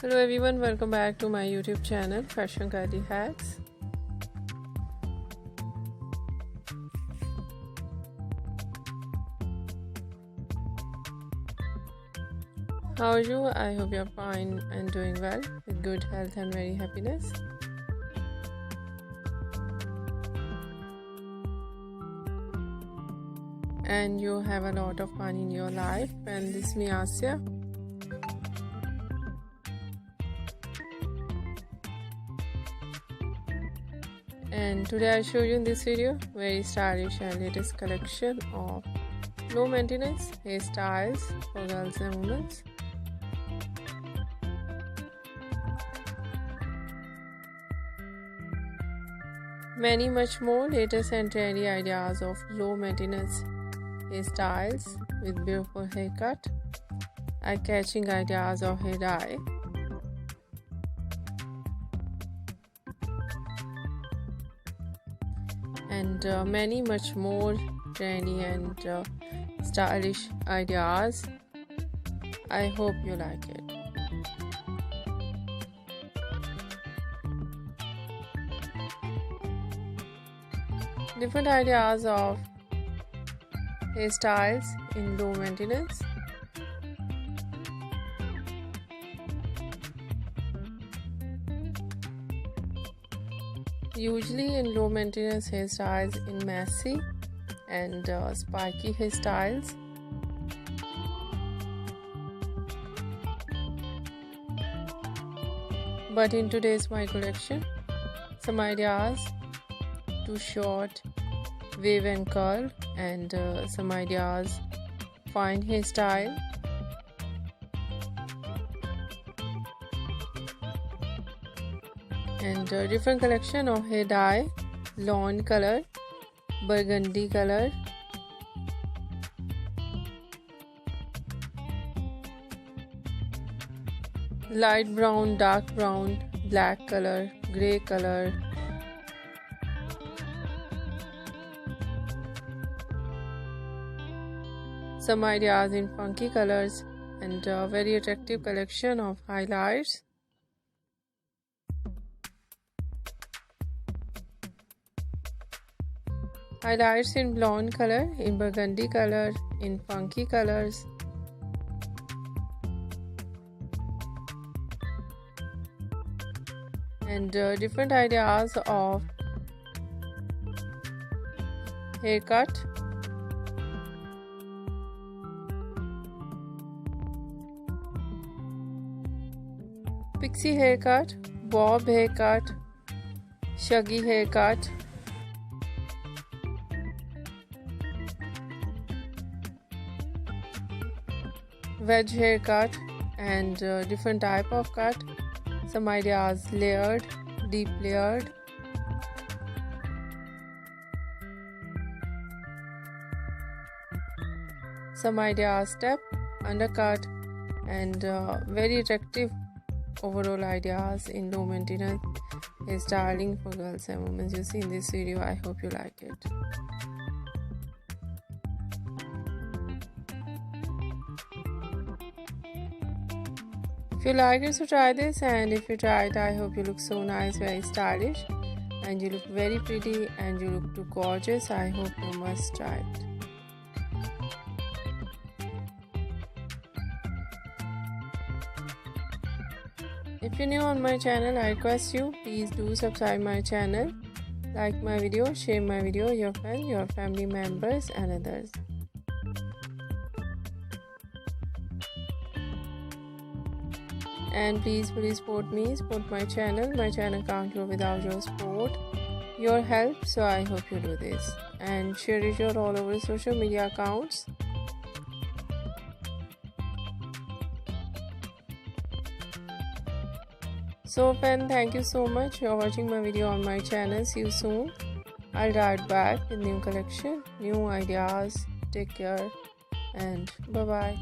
Hello everyone, welcome back to my YouTube channel Fashion Girly Hacks. How are you? I hope you're fine and doing well with good health and very happiness. And you have a lot of fun in your life. And this is me Asya. And today I show you in this video very stylish and latest collection of low maintenance hairstyles for girls and women. Many much more latest and trendy ideas of low maintenance hairstyles with beautiful haircut, eye-catching ideas of hair dye, and many much more trendy and stylish ideas. I hope you like it. Different ideas of hairstyles in low maintenance. Usually in low maintenance hairstyles in messy and spiky hairstyles. But in today's my collection, some ideas to short, wave and curl, and some ideas fine hairstyle. And different collection of hair dye, lawn color, burgundy color, light brown, dark brown, black color, grey color, some ideas in funky colors, and a very attractive collection of highlights. Highlights in blonde color, in burgundy color, in funky colors. And different ideas of haircut. Pixie haircut, bob haircut, shaggy haircut, wedge haircut, and different type of cut. Some ideas layered, deep layered, some ideas step, undercut, and very attractive overall ideas in low maintenance hairstyling for girls and women. You see in this video. I hope you like it. If you like it, so try this, and if you try it, I hope you look so nice, very stylish, and you look very pretty, and you look too gorgeous. I hope you must try it. If you're new on my channel, I request you, please do subscribe my channel, like my video, share my video, your friends, your family members and others. And please support me, support my channel. My channel can't grow without your support, your help, so I hope you do this. And share it all over social media accounts. So friend, thank you so much for watching my video on my channel. See you soon. I'll write back with new collection, new ideas. Take care and bye bye.